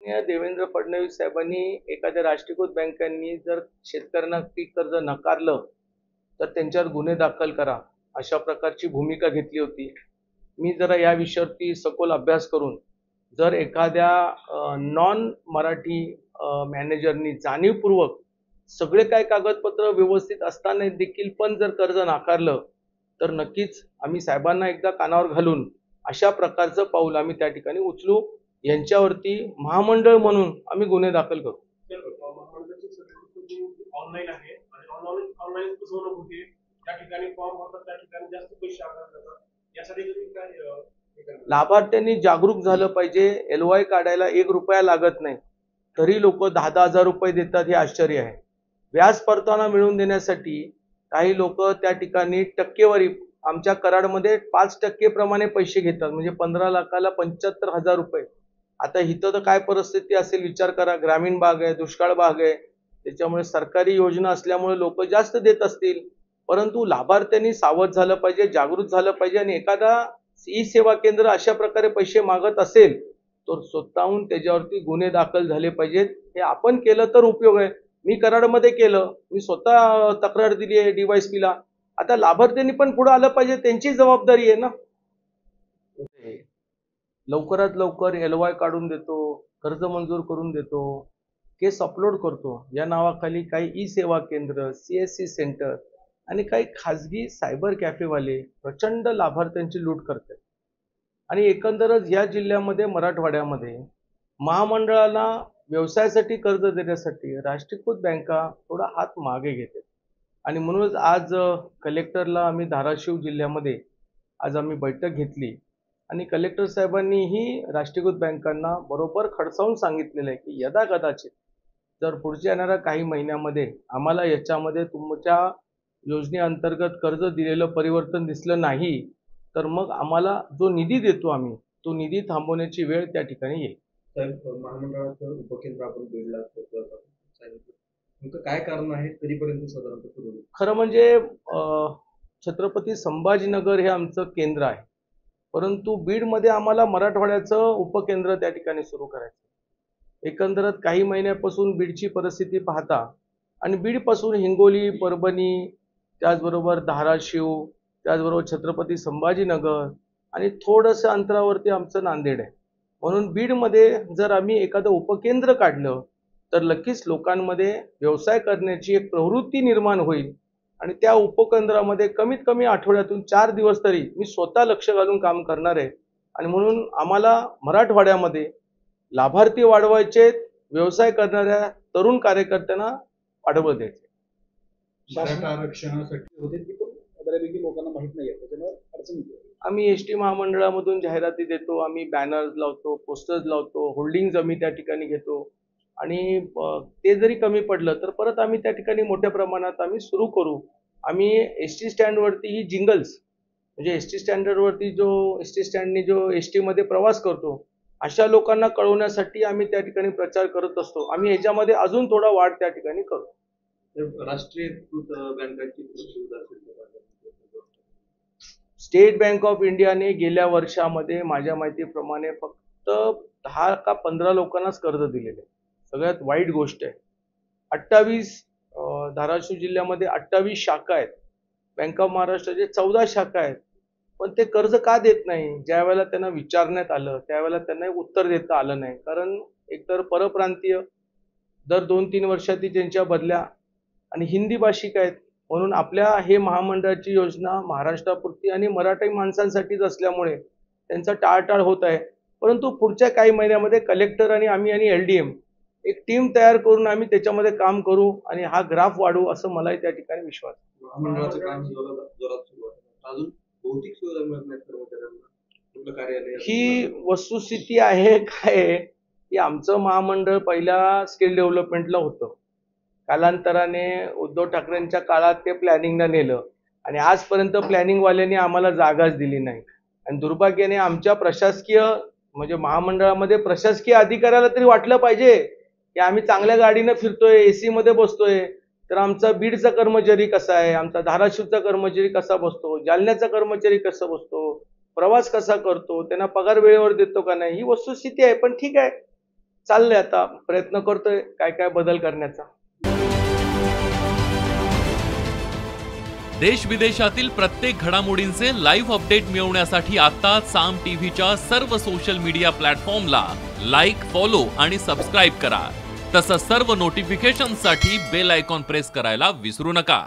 माननीय देवेंद्र फडणवीस साहेबांनी एखाद्या राष्ट्रीयकृत बँकांनी जर शेतकऱ्यांना पीक कर्ज नाकारलं तर त्यांच्यावर गुन्हे दाखल करा अशा प्रकारची भूमिका घेतली होती. मी जरा या विषयावरती सखोल अभ्यास करून जर एखाद्या नॉन मराठी मॅनेजरनी जाणीवपूर्वक सगळे काय कागदपत्र व्यवस्थित असताना देखील पण जर कर्ज नाकारलं तर नक्कीच आम्ही साहेबांना एकदा कानावर घालून अशा प्रकारचं पाऊल आम्ही त्या ठिकाणी उचलू. यांच्यावरती महामंडळ म्हणून आम्ही गुन्हे दाखल करू. ऑनलाईन आहे आणि ऑनलाईन फसवणूक होते. त्या ठिकाणी फॉर्म भरतात, त्या ठिकाणी जास्त पैसे आकारले जातात. यासाठी तुम्ही काय लाभार्थ्यांनी जागरूक झालं पाहिजे. LOI काढायला 1 रुपया लागत नाही, तरी लोक 10-10 हजार रुपये देतात, हे आश्चर्य आहे. व्याज परतावा मिळवून देण्यासाठी काही लोक त्या ठिकाणी टक्केवारी आमच्या कराडमध्ये 5% प्रमाणे पैसे घेतात, म्हणजे 15 लाखाला 75,000 रुपये. आता इथं तर काय परिस्थिती असेल विचार करा. ग्रामीण भाग आहे, दुष्काळ भाग आहे, त्याच्यामुळे सरकारी योजना असल्यामुळे लोक जास्त देत असतील. परंतु लाभार्थ्यांनी सावध झालं पाहिजे, जागृत झालं पाहिजे. आणि एखादा ई सेवा केंद्र अशा प्रकारे पैसे मागत असेल तर स्वतःहून त्याच्यावरती गुन्हे दाखल झाले पाहिजेत. हे आपण केलं तर उपयोग आहे. मी कराडमध्ये केलं, मी स्वतः तक्रार दिली आहे DYSP ला. आता लाभार्थ्यांनी पण पुढे आलं पाहिजे, त्यांची जबाबदारी आहे ना. लवकरात लवकर LOI काढून देतो, कर्ज मंजूर करून देतो, केस अपलोड करतो. या नावाखाली काही ई सेवा केंद्र, CSC सेंटर आणि काही खाजगी सायबर कॅफेवाले प्रचंड लाभार्थ्यांची लूट करतात. आणि एकंदरच या जिल्ह्यामध्ये मराठवाड्यामध्ये महामंडळाला व्यवसायासाठी कर्ज देण्यासाठी राष्ट्रीयकृत बँका थोडा हात मागे घेतात. आणि म्हणूनच आज कलेक्टरला आम्ही धाराशिव जिल्ह्यामध्ये आज आम्ही बैठक घेतली आणि कलेक्टर साहेबांनीही राष्ट्रीयकृत बँकांना बरोबर खडसावून सांगितलेलं आहे की यदाकदाचित जर पुढच्या येणाऱ्या काही महिन्यामध्ये आम्हाला याच्यामध्ये तुमच्या योजनेअंतर्गत कर्ज दिलेलं परिवर्तन दिसलं नाही तर मग आम्हाला जो निधी देतो आम्ही तो निधी थांबवण्याची वेळ त्या ठिकाणी येईल. महामंडळाचं उपकेंद्र आपण बीडला सांगितलं, काय कारण आहे कधीपर्यंत साधारणतः सुरू होईल? खरं म्हणजे छत्रपती संभाजीनगर हे आमचं केंद्र आहे, परंतु बीडमध्ये आम्हाला मराठवाड्याचं उपकेंद्र त्या ठिकाणी सुरू करायचं. एकंदरच काही महिन्यापासून बीडची परिस्थिती पाहता आणि बीडपासून हिंगोली, परभणी, त्याचबरोबर धाराशिव, त्याचबरोबर छत्रपती संभाजीनगर आणि थोडंसं अंतरावरती आमचं नांदेड आहे. म्हणून बीडमध्ये जर आम्ही एखादं उपकेंद्र काढलं तर नक्कीच लोकांमध्ये व्यवसाय करण्याची एक प्रवृत्ती निर्माण होईल. आणि त्या उपकेंद्रामध्ये कमीत कमी आठवड्यातून 4 दिवस तरी मी स्वतः लक्ष घालून काम करणार आहे. आणि म्हणून आम्हाला मराठवाड्यामध्ये लाभार्थी वाढवायचे, व्यवसाय करणाऱ्या तरुण कार्यकर्त्यांना पाठबळ द्यायचे. मराठा आरक्षणासाठी होते ती पण बऱ्यापैकी लोकांना माहित नाही आहे, त्याच्यामुळे अडचण येते. आम्ही ST महामंडळामधून जाहिराती देतो, आम्ही बॅनर्स लावतो, पोस्टर्स लावतो, होल्डिंग्ज आम्ही त्या ठिकाणी घेतो. आणि ते जरी कमी पडलं तर परत आम्ही त्या ठिकाणी मोठ्या प्रमाणात आम्ही सुरू करू. आम्ही ST स्टँडवरती ही जिंगल्स म्हणजे ST स्टँडवरती जो ST स्टँडनी जो ST मध्ये प्रवास करतो अशा लोकांना कळवण्यासाठी आम्ही त्या ठिकाणी प्रचार करत असतो. आम्ही याच्यामध्ये अजून थोडा वाढ त्या ठिकाणी करू. राष्ट्रीयकृत बँकांची सुविधा स्टेट बँक ऑफ इंडियाने गेल्या वर्षामध्ये माझ्या माहितीप्रमाणे फक्त 10 का 15 लोकांनाच कर्ज दिलेले. सगळ्यात वाईट गोष्ट आहे. 28 धाराशिव जिल्ह्यामध्ये 28 शाखा आहेत. बँक ऑफ महाराष्ट्राचे 14 शाखा आहेत. पण ते कर्ज का देत नाही? ज्या वेळेला त्यांना विचारण्यात आलं त्यावेळेला त्यांना उत्तर देता आलं नाही. कारण एकतर परप्रांतीय दर 2-3 वर्षाती त्यांच्या बदल्या आणि हिंदी भाषिक आहेत. म्हणून आपल्या हे महामंडळाची योजना महाराष्ट्रापुरती आणि मराठी माणसांसाठीच असल्यामुळे त्यांचा टाळटाळ होत आहे. परंतु पुढच्या काही महिन्यामध्ये कलेक्टर आणि आम्ही आणि LDM एक टीम तयार करून आम्ही त्याच्यामध्ये काम करू आणि हा ग्राफ वाढवू असं मलाही त्या ठिकाणी विश्वास आहे. महामंडळाचं काम जोरात सुरू आहे. अजून भौतिक सुविधा मिळत नाहीत कर्मचाऱ्यांना, कार्यालय. ही वस्तुस्थिती आहे काय की आमचं महामंडळ पहिल्या स्किल डेव्हलपमेंटला होतं. कालांतराने उद्धव ठाकरेंच्या काळात ते प्लॅनिंगला नेलं आणि आजपर्यंत प्लॅनिंगवाल्यांनी आम्हाला जागाच दिली नाही. आणि दुर्भाग्याने आमच्या प्रशासकीय म्हणजे महामंडळामध्ये प्रशासकीय अधिकाऱ्याला तरी वाटलं पाहिजे की आम्ही चांगल्या गाडीनं फिरतोय, AC मध्ये बसतोय, तर आमचा बीडचा कर्मचारी कसा आहे, आमचा धाराशिवचा कर्मचारी कसा बसतो, जालन्याचा कर्मचारी कसा बसतो, प्रवास कसा करतो, त्यांना पगार वेळेवर देतो का नाही, ही वस्तुस्थिती आहे. पण ठीक आहे, चाललंय आता प्रयत्न करतोय काय काय बदल करण्याचा. देश विदेशातील प्रत्येक घडामोडींचे लाईव्ह अपडेट मिळवण्यासाठी आता साम टीव्हीच्या सर्व सोशल मीडिया प्लॅटफॉर्मला लाईक, फॉलो आणि सबस्क्राईब करा. तसंच सर्व नोटिफिकेशनसाठी बेल आयकॉन प्रेस करायला विसरू नका.